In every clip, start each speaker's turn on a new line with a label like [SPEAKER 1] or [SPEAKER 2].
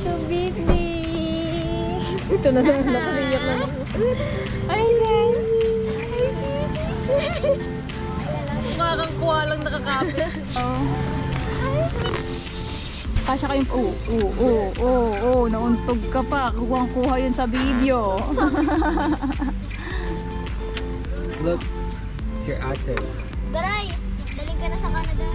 [SPEAKER 1] Chubibli! Ito na naman, nakaliyak na naman. Ay, guys! Mukha kang kuha lang nakakapit. Oo. Kasya kayong, nauntog ka pa. Kuha yun sa video.
[SPEAKER 2] Look, it's your artist.
[SPEAKER 3] Garay, daling ka na sa Canada.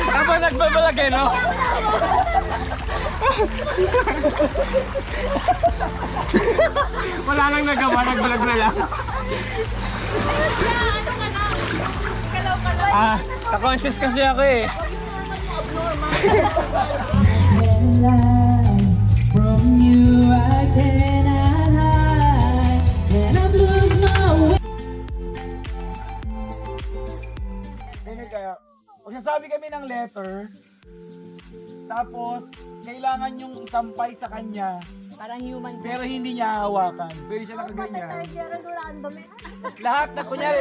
[SPEAKER 2] Apa nagbabalag eh, no? Wala lang nagawa, nagbalag na lang. Na-conscious kasi ako eh.
[SPEAKER 4] From you I cannot hide, and I've lost my way.
[SPEAKER 2] Kaya, magsasabi kami ng letter, tapos kailangan yung isampay sa kanya.
[SPEAKER 1] Parang human.
[SPEAKER 2] Pero hindi niya hawakan. Pero siya nakaganyan. Lahat na, kunyari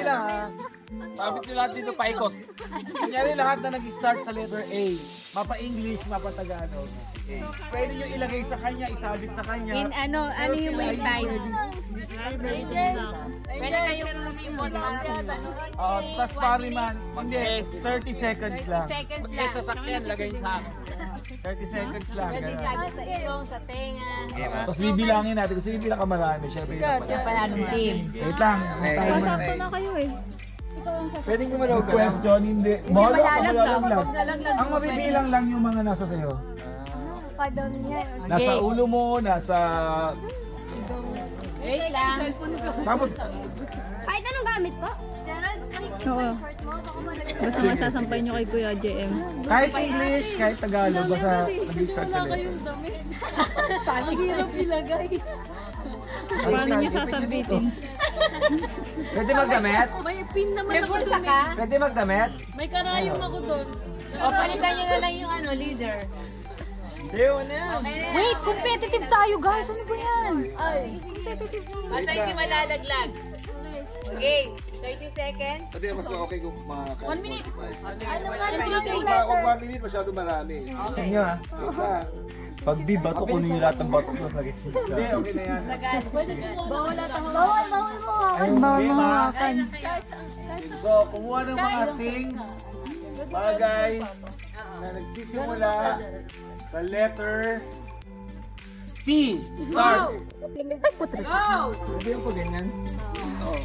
[SPEAKER 2] lang ha. Mabit nyo lahat dito paikot. Kunyari lahat na nag-start sa letter A. Mapa-English, mapa-Tagalog. Pwede nyo ilagay sa kanya, isabit sa kanya.
[SPEAKER 1] In ano yung may time? Pwede kayong lumimot lang.
[SPEAKER 2] Tapos pariman, hindi, 30 seconds lang.
[SPEAKER 1] 30 seconds lang.
[SPEAKER 2] May sasakyan, lagay sa akin. 30 seconds lang.
[SPEAKER 1] Pwede lagi sa ilong, sa tenga.
[SPEAKER 2] Tapos bibilangin natin kasi yung pinakamarami. Siyempre
[SPEAKER 1] Yung panalong team.
[SPEAKER 2] wait lang.
[SPEAKER 1] Masakto na kayo eh.
[SPEAKER 2] Pwede mo malaw question, hindi. Malalaglag lang. Ang mabibilang lang yung mga nasa sayo. Nasa ulo mo, nasa...
[SPEAKER 1] Wait lang.
[SPEAKER 2] Tapos,
[SPEAKER 3] Kahit anong gamit po?
[SPEAKER 1] Oo. Basta masasampay nyo kay Kuya JM.
[SPEAKER 2] kahit English, kahit Tagalog, basta nag-start sa letter.
[SPEAKER 1] Paano hirap ilagay? Paano niya sasabitin?
[SPEAKER 2] Pwede magdamit?
[SPEAKER 1] May pin naman ako doon eh.
[SPEAKER 2] Pwede magdamit?
[SPEAKER 1] May karayong ako doon. O, palitan nyo na lang yung leader.
[SPEAKER 2] Ewan na yan.
[SPEAKER 1] Wait, competitive tayo guys. Ano ba yan? Ay, competitive tayo. Basta hindi malalaglag. Okay, 30 seconds.
[SPEAKER 2] Pwede mas okay kung mga...
[SPEAKER 1] 1 minute. Ano nga
[SPEAKER 2] Kung 1 minute, masyado marami. Gusto nyo ha? Pag di bato, kunin nyo lahat ng bato ko sa gitna. Hindi, okay na yan.
[SPEAKER 1] Bawal ata mo.
[SPEAKER 2] Bawal mahawakan. So, kumuha ng mga things, bagay na nagsisimula sa letter P. Start!
[SPEAKER 1] Go!
[SPEAKER 2] Pwede yung po ganyan? Oo.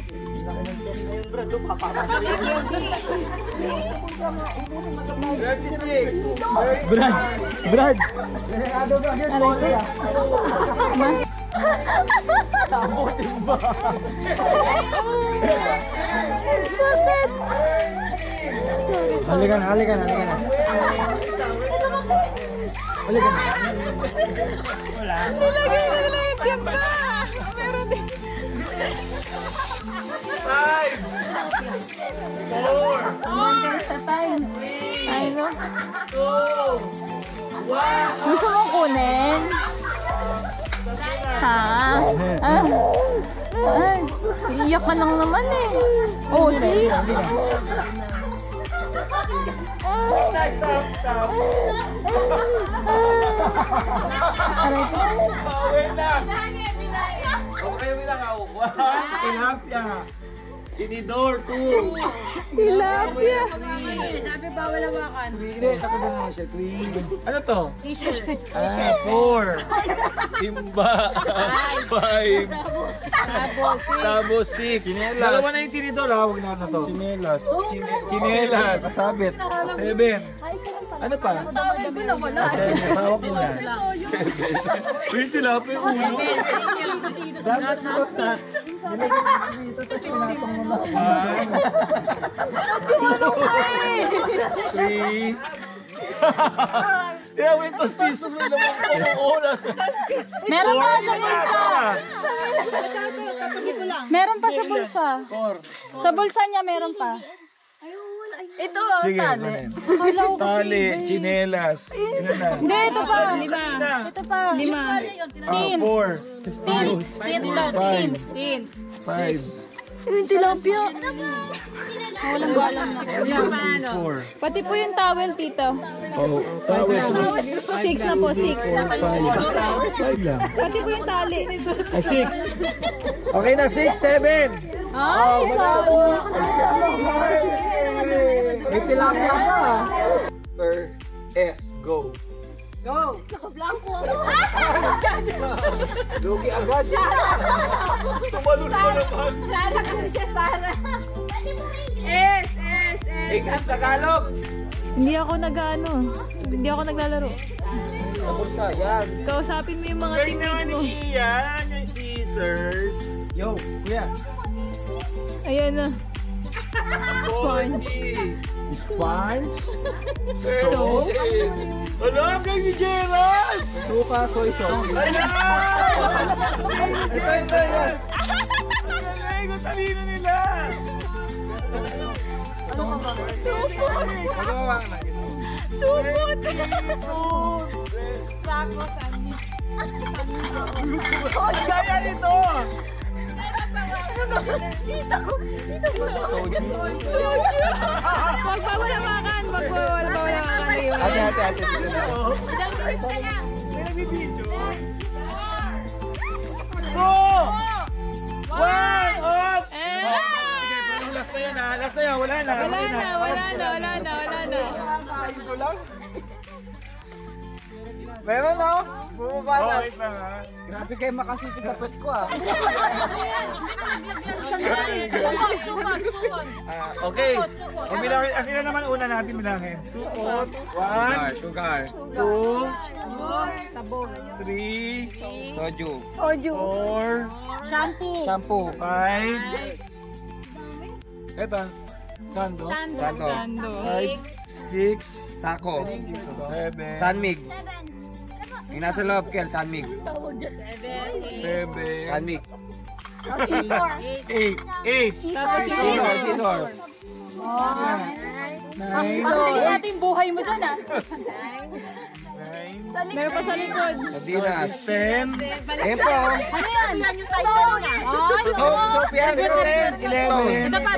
[SPEAKER 2] Brad! Delikado ka agad po niya. Tabutin ba? Halika na. Halika na. Wala.
[SPEAKER 1] Nilagay ka pa! Meron din.
[SPEAKER 2] 5 4
[SPEAKER 1] Sa time. Ay, no?
[SPEAKER 2] 2 1
[SPEAKER 1] Gusto mong kunin? Ha? Ay, iiyak ka lang naman eh. Oh, see?
[SPEAKER 2] Stop. Wait lang. Okay, wait lang ako. Tilapia. Tinidor, 2.
[SPEAKER 1] Tilapia.
[SPEAKER 3] Sabi bawal hawakan.
[SPEAKER 2] Hindi, takot na naman siya. 3. Ano to? 4. Timba. 5. Tabo 6. Dalawa na yung tinidor ha. Huwag na to. Chinelas. Sabit. 7. Ano pa?
[SPEAKER 1] Tawag ko na wala.
[SPEAKER 2] 7. Hawak mo na. 7. Wait, tilapia ulo. Dapat mo na. Nilagay mo dito. Tapos pinatong mo na. 1 2 3 Kaya may tostitos, may lamang oras.
[SPEAKER 1] Meron pa sa bulsa. Meron pa sa bulsa. Sa bulsa niya meron pa. Ito,
[SPEAKER 2] Sige,
[SPEAKER 1] tali.
[SPEAKER 2] tali, chinelas. Ilan na?
[SPEAKER 1] Hindi, ito pa. Ito pa. 5.
[SPEAKER 2] 4. 5.
[SPEAKER 1] Yung tilapia. Walang galang na.
[SPEAKER 2] 4.
[SPEAKER 1] Pati po yung towel, tito.
[SPEAKER 2] Oh, tawid.
[SPEAKER 1] 6 na po, 6.
[SPEAKER 2] 5 lang.
[SPEAKER 1] Pati po yung tali.
[SPEAKER 2] Ay, 6. Okay na, 6, 7.
[SPEAKER 1] Ay,
[SPEAKER 2] May tilapia pa. S, go.
[SPEAKER 1] Blanco.
[SPEAKER 2] Lugi agad. Tumalun ka naman.
[SPEAKER 1] Sara kasi siya, Sara. S.
[SPEAKER 2] English, Tagalog.
[SPEAKER 1] Hindi ako nag-ano. Hindi ako naglalaro.
[SPEAKER 2] Kamusta? Yan.
[SPEAKER 1] Kausapin mo yung mga
[SPEAKER 2] Kayo naman ni Ian, yung scissors. Yo, kuya.
[SPEAKER 1] Ayan na.
[SPEAKER 2] Sponge. Sponge? Soap? Alam kay ni Gerald! Suka, soy sauce. Ayan! Ito, yan. Ay, ang talino nila.
[SPEAKER 1] Supot!
[SPEAKER 2] Kaya nito!
[SPEAKER 1] Magpawalawakan! Magpawalawakan kayo.
[SPEAKER 2] Ate. Go! One, off! Sige, pero last na yun ha. Last na yun, wala na.
[SPEAKER 1] Wala na.
[SPEAKER 2] Meron no? Bumaba na. Oh, wait lang ha. Grabe kayo makasipit sa pet ko ah. Okay. Bilangin, sila naman una natin bilangin. Supot. 1, 2, 3, soju. 4, shampoo. 5. Eto. Sando. 5, 6,
[SPEAKER 5] Sako.
[SPEAKER 2] 7,
[SPEAKER 5] Sanmig. Yung nasa loob, Kel, Sanmig.
[SPEAKER 2] 7,
[SPEAKER 5] Sanmig.
[SPEAKER 2] 8.
[SPEAKER 5] Scissor.
[SPEAKER 2] 9.
[SPEAKER 1] Pagdating natin yung buhay mo dun ah.
[SPEAKER 2] 9.
[SPEAKER 1] Meron pa sa likod.
[SPEAKER 5] Sardinas.
[SPEAKER 2] 10.
[SPEAKER 5] Ayun po.
[SPEAKER 1] Ano yan? Ay,
[SPEAKER 5] Soap yan.
[SPEAKER 2] 11.
[SPEAKER 1] Ito pa.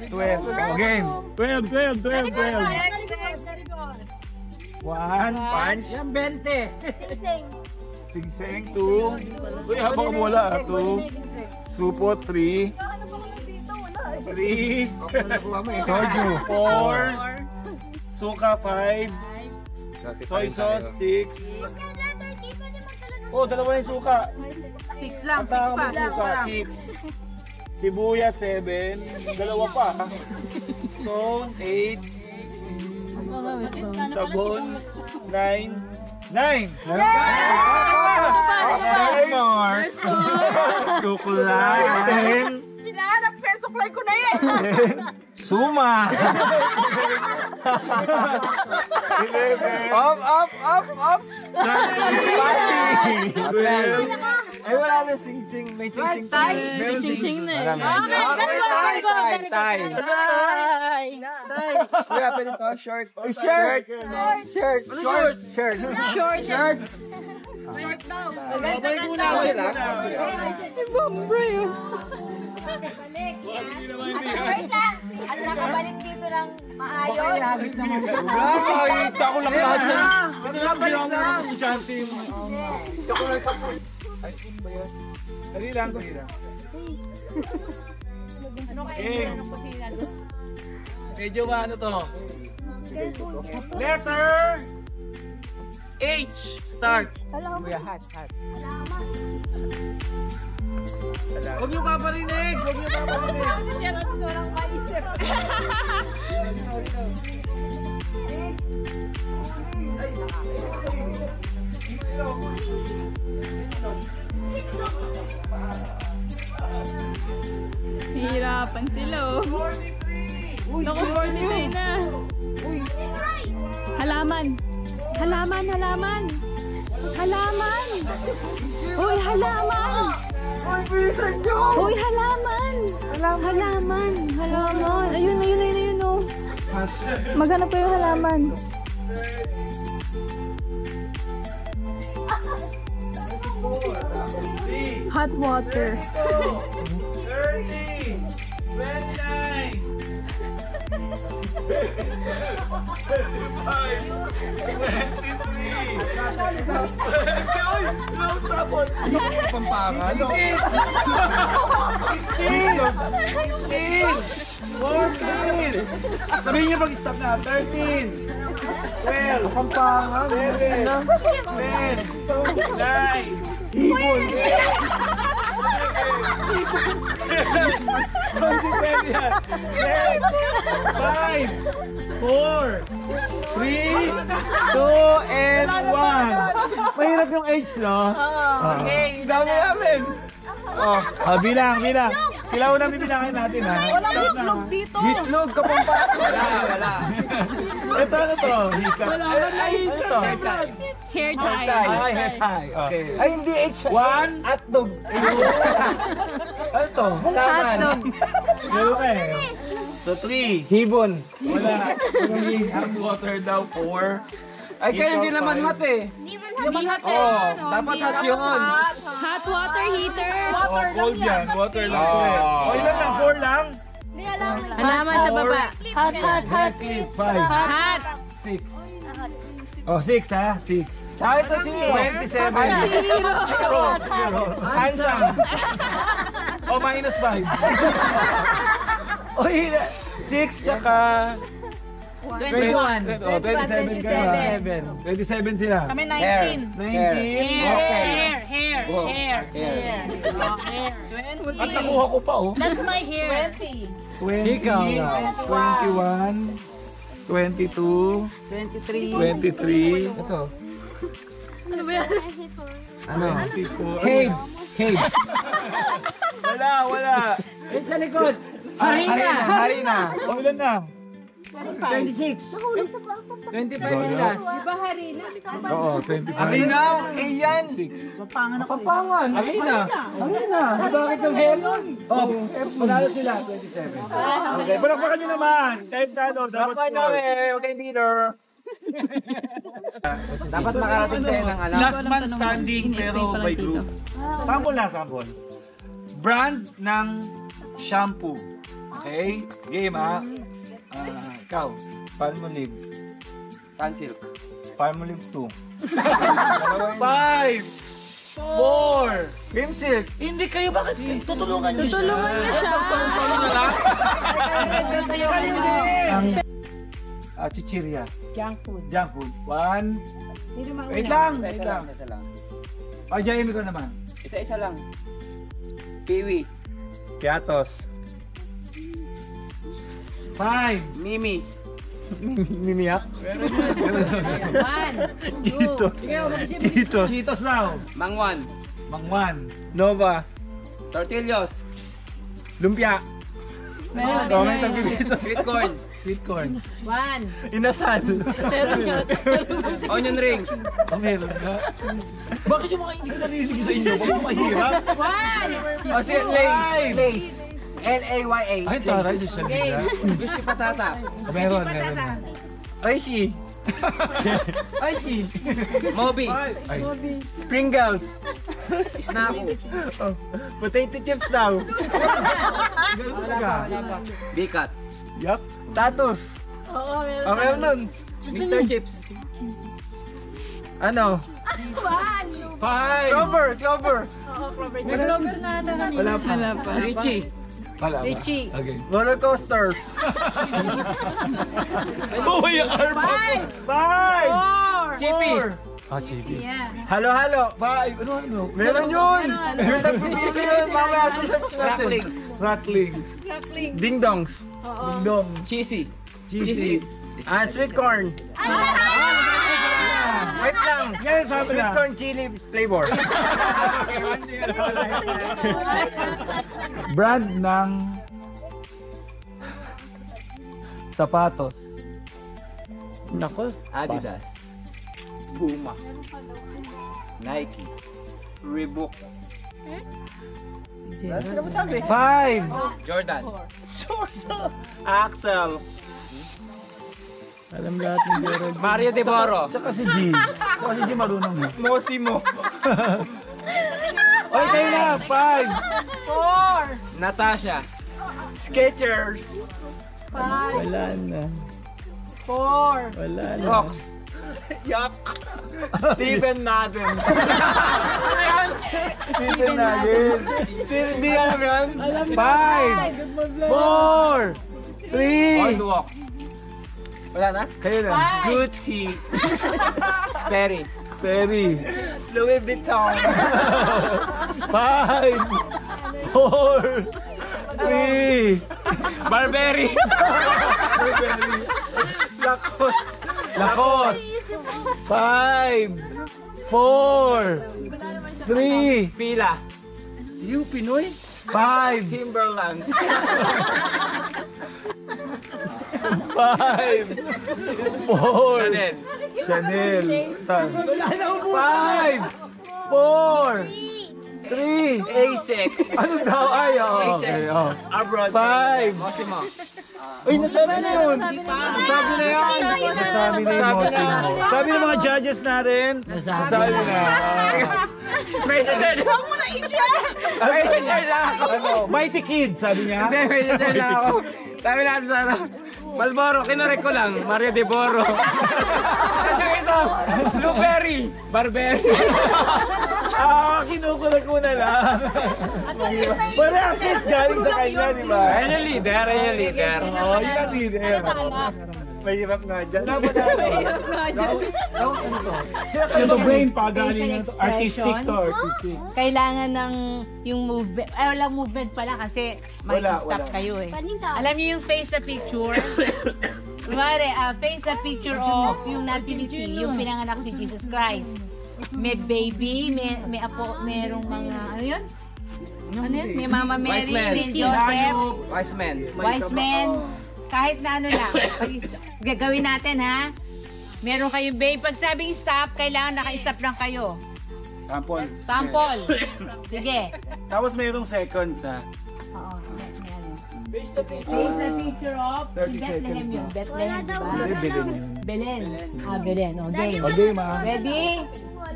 [SPEAKER 2] 12. Again. 12. 1. Punch.
[SPEAKER 3] Yung 20.
[SPEAKER 2] Singseng. 2. Uy, habang wala. 2. Supo. 3. 3. Soju. 4. Suka. 5. Soy sauce. 6. Oh, dalawa yung suka.
[SPEAKER 1] 6 lang, 6
[SPEAKER 2] Ang
[SPEAKER 1] pa.
[SPEAKER 2] suka. 6. Sibuyas. 7. Dalawa pa. Stone. 8. Sabon. 9. 9! More. Chocolate. 10.
[SPEAKER 1] Hinahanap ko yung suklay ko na yan.
[SPEAKER 2] Suma. 11. Up. 12.
[SPEAKER 5] Ay, wala na sing-sing. May sing-sing.
[SPEAKER 2] Meron
[SPEAKER 1] Sing-sing na eh.
[SPEAKER 5] Tay. Kuya, pwede to? Short.
[SPEAKER 2] Shirt.
[SPEAKER 1] Short.
[SPEAKER 2] Babay muna ako lang.
[SPEAKER 1] Bombray.
[SPEAKER 3] Wait lang. Ano nakabalik dito ng maayos?
[SPEAKER 2] Nakakita ko lang lahat yan. Nakabalik lang. Estudyante yung... Ay, ba yan? Dali lang. Okay. Medyo ba ano to? Letter H. Start.
[SPEAKER 5] Kuya, hat.
[SPEAKER 2] Huwag niyo paparinig.
[SPEAKER 1] Kasi meron ko lang maisip. Hihirapan sila oh. Naku, 43 na. Halaman. Halaman, halaman. Halaman. Hoy, halaman.
[SPEAKER 2] Ay, bilisan nyo!
[SPEAKER 1] Hoy, halaman. Halaman. Halaman. Ayun, oh. Maghanap po yung halaman. Hot water.
[SPEAKER 2] 30, 29, 25, 23, Pampangan, no? 16, 14, sabihin niyo pag-stop na, 13, 12, Pampangan, 11, 10, 9, Hindi pwede yan. 10, 5, 4, 3, 2, and 1. Mahirap yung age, no? Okay. Dami namin. Bilang. Sila unang bibilangin natin, ha?
[SPEAKER 3] Walang itlog dito.
[SPEAKER 2] Itlog, kapampangan.
[SPEAKER 5] Wala.
[SPEAKER 2] Ito, ano to? Hika. Ito.
[SPEAKER 1] Hair tie.
[SPEAKER 2] Ay, hair tie. Okay.
[SPEAKER 5] Ay, hindi H.
[SPEAKER 2] 1,
[SPEAKER 5] Hotdog.
[SPEAKER 2] ano to?
[SPEAKER 1] Hotdog.
[SPEAKER 2] Meron ka eh. So 3.
[SPEAKER 5] Hibon.
[SPEAKER 2] Wala. Hot water daw 4.
[SPEAKER 5] Ay, kaya hindi naman hot eh.
[SPEAKER 3] Hindi hot
[SPEAKER 5] Oo, dapat hot yun.
[SPEAKER 1] Hot water heater.
[SPEAKER 2] Cold yan. Water lang po eh. O ilan lang? 4 lang?
[SPEAKER 1] Halaman sa baba. Hot.
[SPEAKER 2] Clip 5.
[SPEAKER 1] Hot.
[SPEAKER 2] 6. Oh, 6 ha? 6.
[SPEAKER 5] Ah, ito si
[SPEAKER 2] 27. Zero.
[SPEAKER 5] Handsome.
[SPEAKER 2] O, minus 5. O, 6 tsaka...
[SPEAKER 5] 21.
[SPEAKER 2] 27 ka. 27 sila.
[SPEAKER 3] Kami
[SPEAKER 2] 19.
[SPEAKER 3] 19.
[SPEAKER 1] Hair.
[SPEAKER 2] At nakuha ko pa, oh.
[SPEAKER 1] That's my hair.
[SPEAKER 3] 20.
[SPEAKER 2] 20, 21, 22, 23.
[SPEAKER 5] Ito.
[SPEAKER 1] Ano ba yan?
[SPEAKER 5] Ano?
[SPEAKER 2] 24.
[SPEAKER 5] Cave.
[SPEAKER 2] Wala.
[SPEAKER 5] Eh, sa likod. Harina.
[SPEAKER 2] O, ilan na?
[SPEAKER 5] 26. 25 yung last.
[SPEAKER 1] Diba harina?
[SPEAKER 2] Oo, 25.
[SPEAKER 5] Harina? Eh, yan.
[SPEAKER 2] 6.
[SPEAKER 5] Kapangan. Harina. Bakit yung hair nun?
[SPEAKER 2] Oh, panalo sila, 27. Okay, palakpakan nyo naman. Kahit na, no, dapat
[SPEAKER 5] Okay, leader. Dapat makarating sa'yo ng ano.
[SPEAKER 2] Last man standing pero by group. Sample. Brand ng shampoo. Okay? Game, ha? Ikaw, Palmolive.
[SPEAKER 5] Sunsilk.
[SPEAKER 2] Palmolive 2. 5, 4,
[SPEAKER 5] Creamsilk.
[SPEAKER 2] Hindi kayo, bakit kayo? Tutulungan niyo siya.
[SPEAKER 1] Tutulungan niyo siya.
[SPEAKER 2] Solo na lang. Kayo din. Chichirya. Junk food. 1. Wait lang.
[SPEAKER 5] Isa lang.
[SPEAKER 2] Jamie ko naman.
[SPEAKER 5] Isa lang. Piwi.
[SPEAKER 2] Piatos. 5.
[SPEAKER 5] Mimi.
[SPEAKER 2] Mimiyak.
[SPEAKER 1] 1, 2,
[SPEAKER 2] Cheetos now.
[SPEAKER 5] Mangwan.
[SPEAKER 2] Mangwan.
[SPEAKER 5] Nova. Tortillos.
[SPEAKER 2] Lumpia.
[SPEAKER 5] Sweet corn.
[SPEAKER 2] Sweet corn.
[SPEAKER 1] 1.
[SPEAKER 2] Inasal.
[SPEAKER 5] Onion rings.
[SPEAKER 2] Meron na. Bakit yung mga hindi ko narinig sa inyo? Bakit mahirap?
[SPEAKER 1] 1.
[SPEAKER 5] O si Lace. L-A-Y-A.
[SPEAKER 2] Ay, taray. Di siya nila.
[SPEAKER 5] Crispy patata.
[SPEAKER 2] Meron.
[SPEAKER 5] Oishi. Moby.
[SPEAKER 2] Ay.
[SPEAKER 5] Pringles. Snacko.
[SPEAKER 2] Potato chips daw. Ganun ka.
[SPEAKER 5] Bikat.
[SPEAKER 2] Yup.
[SPEAKER 5] Tatus.
[SPEAKER 2] Meron nun.
[SPEAKER 5] Mr. Chips.
[SPEAKER 2] Ano? 5. Clover. Wala pa.
[SPEAKER 5] Richie.
[SPEAKER 2] Wala pa.
[SPEAKER 1] Richie.
[SPEAKER 2] Okay.
[SPEAKER 5] Roller coasters.
[SPEAKER 2] Uy, yung carbon. 5.
[SPEAKER 1] 4.
[SPEAKER 5] Chippy.
[SPEAKER 2] Chippy.
[SPEAKER 1] Yeah.
[SPEAKER 5] Halo.
[SPEAKER 2] 5. Ano?
[SPEAKER 5] Meron yun. Yung tagpipisi yun. Mamaya sa search natin.
[SPEAKER 2] Cracklings.
[SPEAKER 5] Ding-dongs.
[SPEAKER 2] Dingdong.
[SPEAKER 5] Cheesy. Sweet corn. Wait lang.
[SPEAKER 2] Yan, sabi
[SPEAKER 5] Sweet
[SPEAKER 2] na.
[SPEAKER 5] corn chili flavor.
[SPEAKER 2] Brand ng sapatos.
[SPEAKER 5] Nako. Adidas. Puma. Nike. Reebok.
[SPEAKER 2] Five.
[SPEAKER 5] Jordan.
[SPEAKER 2] Axel. Alam lahat ni Gerald.
[SPEAKER 5] Mario De Boro.
[SPEAKER 2] Tsaka si G. Tsaka si G marunong mo.
[SPEAKER 5] Mosimo.
[SPEAKER 2] Oy, kayo na. Five.
[SPEAKER 5] Natasha. Skechers.
[SPEAKER 2] Wala na. Wala na.
[SPEAKER 5] Rocks. Yak. Steven Madden.
[SPEAKER 2] Steven natin.
[SPEAKER 5] Steven, di alam yan?
[SPEAKER 2] Five. Four. Three.
[SPEAKER 5] Boardwalk.
[SPEAKER 2] Wala na? Kayo na.
[SPEAKER 5] Gucci. Sperry.
[SPEAKER 2] Sperry.
[SPEAKER 5] Louis Vuitton.
[SPEAKER 2] Five. Four. Three.
[SPEAKER 5] Burberry.
[SPEAKER 2] Lacoste. Five. Four. Three.
[SPEAKER 5] Pila.
[SPEAKER 2] You, Pinoy? Five.
[SPEAKER 5] Timberlands.
[SPEAKER 2] Five. Four.
[SPEAKER 5] Chanel.
[SPEAKER 2] Chanel. Five. Four. Three.
[SPEAKER 5] Asics.
[SPEAKER 2] Ano daw? Ay, oh, okay. Oh.
[SPEAKER 5] Abroad.
[SPEAKER 2] Five.
[SPEAKER 5] Mosimo.
[SPEAKER 2] Uy, nasabi na yun. Nasabi na yun. Nasabi na yung Mosimo. Sabi ng mga judges natin. Nasabi na.
[SPEAKER 5] May share na. Huwag mo na i-share. May share na ako.
[SPEAKER 2] Ano? Mighty Kid, sabi niya.
[SPEAKER 5] Hindi, may share na ako. Sabi natin sa ano. Malboro, kinorek ko lang. Mario De Boro. Ano ito? Blueberry. Barberry.
[SPEAKER 2] Kinukulag ko na lang. Pero at least galing sa kanya, di ba?
[SPEAKER 5] Ayun yung leader, ayun yung leader.
[SPEAKER 2] Oo, yun ang leader. Mahirap nga dyan. Sino to brain pa galing to? Artistic to, artistic.
[SPEAKER 1] Kailangan ng yung movement. Ay, walang movement pala kasi may stop kayo eh. Alam niyo yung face sa picture? Kumari, face a picture of yung nativity, yung pinanganak si Jesus Christ. May baby, may apo, merong mga, ano yun? Ano yun? May Mama Mary,
[SPEAKER 5] Wise man.
[SPEAKER 1] may Joseph,
[SPEAKER 5] Wise man.
[SPEAKER 1] wise men, kahit na ano lang. Gagawin natin ha. Meron kayong baby. Pag sabing stop, kailangan naka-stop lang kayo.
[SPEAKER 2] Sample.
[SPEAKER 1] Sample. Sige.
[SPEAKER 2] Tapos mayroong seconds, ha?
[SPEAKER 1] Oo. Face the picture of
[SPEAKER 2] 30
[SPEAKER 1] Bethlehem
[SPEAKER 2] seconds
[SPEAKER 1] yun.
[SPEAKER 2] na.
[SPEAKER 1] Bethlehem, diba?
[SPEAKER 2] Belen.
[SPEAKER 1] Belen. Belen. O, game.
[SPEAKER 2] Okay, ma.
[SPEAKER 1] Ready?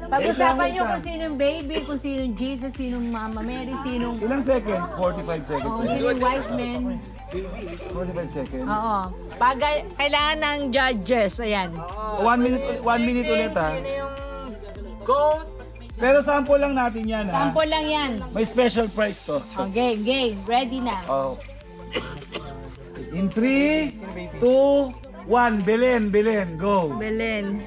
[SPEAKER 1] Pag-usapan nyo kung sinong baby, kung sinong Jesus, sinong Mama Mary, sinong...
[SPEAKER 2] Ilang seconds? 45 seconds.
[SPEAKER 1] Oh, sinong wise men.
[SPEAKER 2] 45 seconds.
[SPEAKER 1] Oo. Pag kailangan ng judges, ayan.
[SPEAKER 2] 1 minute ulit, ha?
[SPEAKER 5] Goat.
[SPEAKER 2] Pero sample lang natin yan, ha?
[SPEAKER 1] Sample lang yan.
[SPEAKER 2] May special prize to.
[SPEAKER 1] O, game. Ready na.
[SPEAKER 2] Oh. In 3, 2, 1. Belen. Go.
[SPEAKER 1] Belen.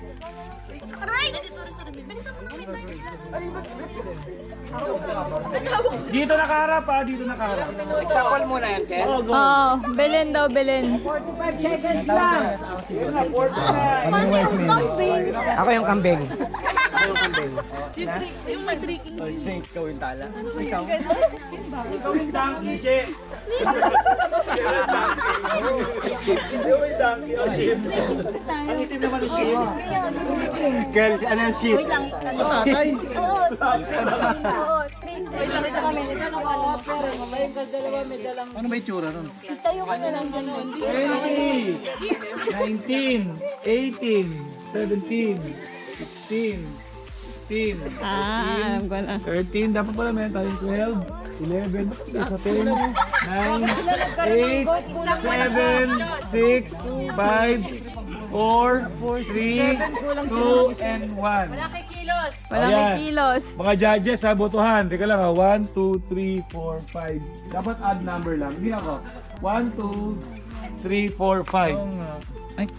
[SPEAKER 2] Dito nakaharap, ha? Dito nakaharap.
[SPEAKER 5] Example muna yan, Ken.
[SPEAKER 2] Oh, go.
[SPEAKER 1] Oh, Belen daw, Belen.
[SPEAKER 2] 45 seconds lang. 49.
[SPEAKER 5] Ako yung kambing.
[SPEAKER 2] Drink, gawin tala. Ikaw yung donkey, Che. Gawin donkey, oh shit. Ang itim naman yung shit. Girl, ano yung shit? Patay. Ano may tsura ron? 20, 19, 18, 17, 16, 15,
[SPEAKER 1] Alam ko na.
[SPEAKER 2] 13, dapat pala meron tayong 12, 11, 10, 9, 8, 7, 6, 5, 4, 3, 2, and 1.
[SPEAKER 1] Wala kay kilos.
[SPEAKER 2] Ayan.
[SPEAKER 1] kilos.
[SPEAKER 2] Mga judges ha, botohan. Teka lang ha, 1, 2, 3, 4, 5. Dapat odd number lang. Hindi ako. 1, 2, 3, 4, 5. Ay.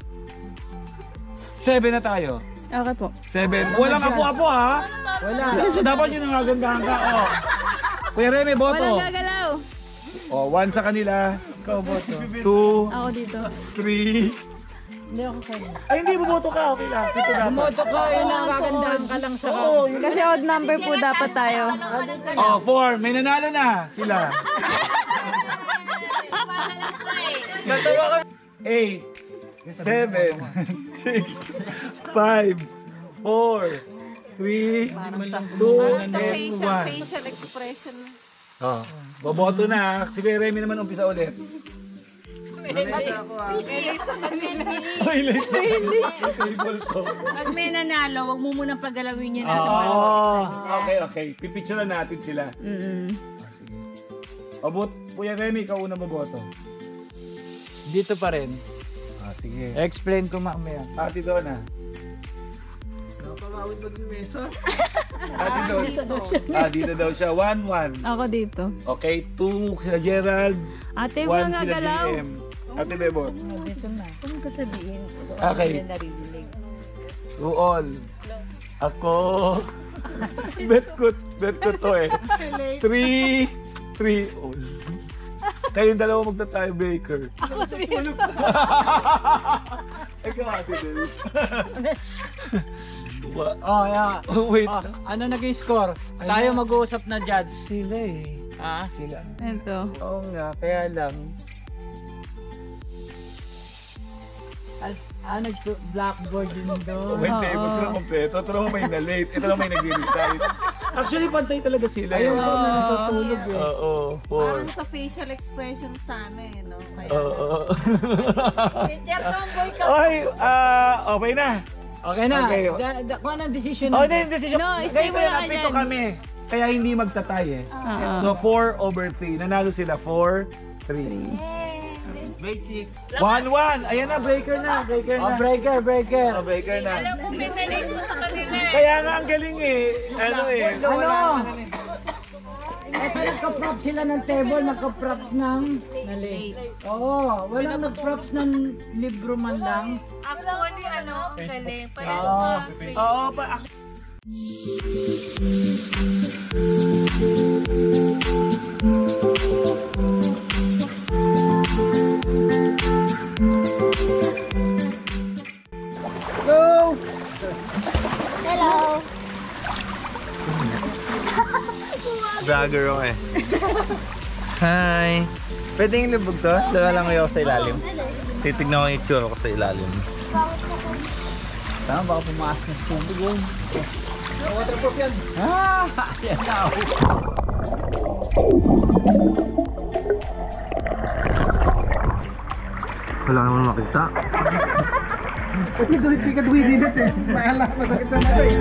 [SPEAKER 2] 7 na tayo.
[SPEAKER 1] Okay po.
[SPEAKER 2] 7. Walang apo-apo ha. Wala. Dapat yun ang magandahan ka. Oh. Kuya Remy, boto.
[SPEAKER 1] Walang gagalaw.
[SPEAKER 2] Oh, 1 sa kanila. Ikaw boto. 2,
[SPEAKER 1] Ako dito.
[SPEAKER 2] 3.
[SPEAKER 1] Hindi ako kaya.
[SPEAKER 2] Ay, hindi bumoto ka. Okay lang. Ito dapat.
[SPEAKER 5] Bumoto ka, yun ang kagandahan ka lang sa...
[SPEAKER 2] Oo, yun.
[SPEAKER 1] Kasi odd number po dapat tayo.
[SPEAKER 2] Oh, 4. May nanalo na sila. 8, 7, 6, 5, 4, 3, 2, and 1.
[SPEAKER 3] Facial expression.
[SPEAKER 2] Oh, boboto na. Si Kuya Remy naman umpisa ulit.
[SPEAKER 1] Pag may nanalo, wag mo munang paggalawin niya
[SPEAKER 2] Okay. Pipicturean natin sila. Sige. Kuya Remy, ikaw una boboto.
[SPEAKER 5] Dito pa rin.
[SPEAKER 2] Sige.
[SPEAKER 5] Explain ko mamaya.
[SPEAKER 2] Ate Donna.
[SPEAKER 6] Nakakawid ba yung mesa?
[SPEAKER 2] Ate Donna. Dito daw siya. 1-1.
[SPEAKER 4] Ako dito.
[SPEAKER 2] Okay, 2 sila Gerald.
[SPEAKER 4] Ate,
[SPEAKER 2] 1
[SPEAKER 4] mga
[SPEAKER 2] sila
[SPEAKER 4] galaw.
[SPEAKER 2] GM. Ate Bebo.
[SPEAKER 1] Dito na. Kung sasabihin ko,
[SPEAKER 2] Okay.
[SPEAKER 1] narinig.
[SPEAKER 2] 2 all. Ako. bet ko to eh. 3 all. Kayong dalawa magta-tiebreaker. Ikaw, Ate Bebo.
[SPEAKER 5] Wait. Ano naging score? Tayo mag-uusap na judge.
[SPEAKER 2] Sila eh. Sila.
[SPEAKER 4] Ito.
[SPEAKER 2] Oo nga, kaya lang.
[SPEAKER 5] Nag-blackboard din doon.
[SPEAKER 2] May table sila kompleto. Ito naman may na-late. Ito naman may nag-recite. Actually, pantay talaga sila.
[SPEAKER 5] Ayun po, natutulog eh.
[SPEAKER 2] Oo, 4.
[SPEAKER 3] Parang sa facial expression sana eh, no? Kaya
[SPEAKER 1] Jeff, tomboy ka.
[SPEAKER 2] Oy, okay na.
[SPEAKER 5] Okay na.
[SPEAKER 2] Okay.
[SPEAKER 5] Kung anong decision
[SPEAKER 2] Oh, hindi, decision.
[SPEAKER 4] No, stay
[SPEAKER 2] Ganito
[SPEAKER 4] mo
[SPEAKER 2] yan,
[SPEAKER 4] lang
[SPEAKER 2] napito
[SPEAKER 4] dyan.
[SPEAKER 2] kami. Kaya hindi magtatay eh. So, 4/3. Nanalo sila, 4-3.
[SPEAKER 6] Basic.
[SPEAKER 2] 1-1. Ayan na, breaker na. Breaker na.
[SPEAKER 5] breaker.
[SPEAKER 2] Breaker na.
[SPEAKER 1] Alam mo, pinalig mo sa kanila eh.
[SPEAKER 2] Kaya nga ang galing eh. Ano eh.
[SPEAKER 5] Nagka-props sila ng table, nagka-props ng Oo, walang nag-props ng libro man lang.
[SPEAKER 1] Ako ni ang galing.
[SPEAKER 2] Oo,
[SPEAKER 3] Hello!
[SPEAKER 7] Vlogger ako eh. Hi! Pwede yung lubog to? Dala lang kayo sa ilalim. Titignan ko yung itsura ko sa ilalim.
[SPEAKER 5] Tama, baka pumaas ng tubig yun.
[SPEAKER 6] Waterproof yan.
[SPEAKER 5] Yan na.
[SPEAKER 7] Wala naman makita.
[SPEAKER 6] Kasi dulit ka duwi dito eh. Mahalak na kita na ito eh.